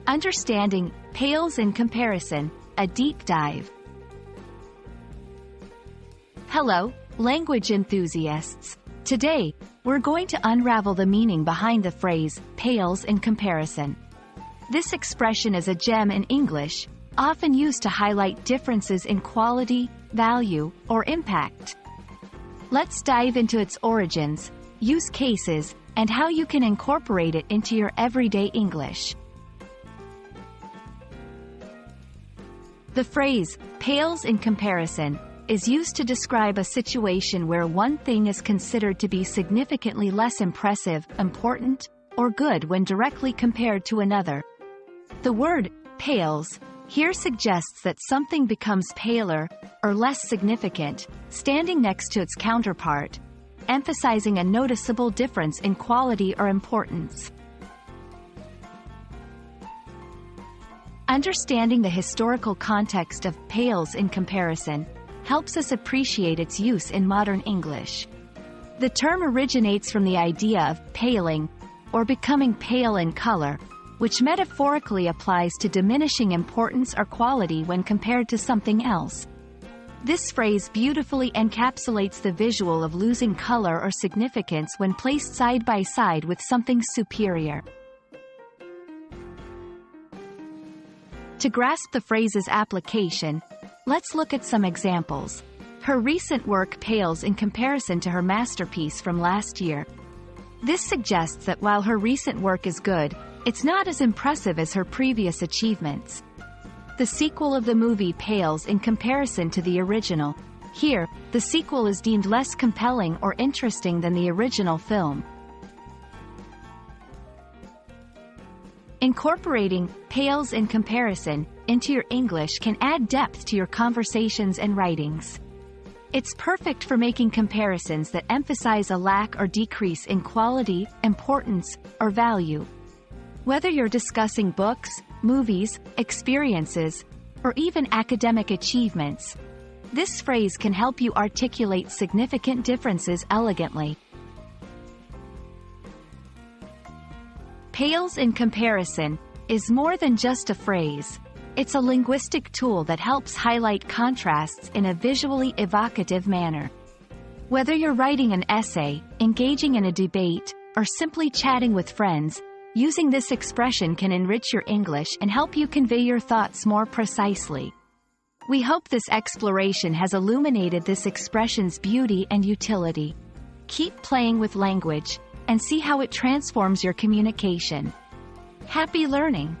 Understanding pales in comparison, a deep dive. Hello, language enthusiasts. Today, we're going to unravel the meaning behind the phrase, pales in comparison. This expression is a gem in English, often used to highlight differences in quality, value, or impact. Let's dive into its origins, use cases, and how you can incorporate it into your everyday English. The phrase, pales in comparison, is used to describe a situation where one thing is considered to be significantly less impressive, important, or good when directly compared to another. The word, pales, here suggests that something becomes paler, or less significant, standing next to its counterpart, emphasizing a noticeable difference in quality or importance. Understanding the historical context of pales in comparison helps us appreciate its use in modern English. The term originates from the idea of paling, or becoming pale in color, which metaphorically applies to diminishing importance or quality when compared to something else. This phrase beautifully encapsulates the visual of losing color or significance when placed side by side with something superior. To grasp the phrase's application, let's look at some examples. Her recent work pales in comparison to her masterpiece from last year. This suggests that while her recent work is good, it's not as impressive as her previous achievements. The sequel of the movie pales in comparison to the original. Here, the sequel is deemed less compelling or interesting than the original film. Incorporating pales in comparison into your English can add depth to your conversations and writings. It's perfect for making comparisons that emphasize a lack or decrease in quality, importance, or value. Whether you're discussing books, movies, experiences, or even academic achievements, this phrase can help you articulate significant differences elegantly. Pales in comparison is more than just a phrase. It's a linguistic tool that helps highlight contrasts in a visually evocative manner. Whether you're writing an essay, engaging in a debate, or simply chatting with friends, using this expression can enrich your English and help you convey your thoughts more precisely. We hope this exploration has illuminated this expression's beauty and utility. Keep playing with language, and see how it transforms your communication. Happy learning!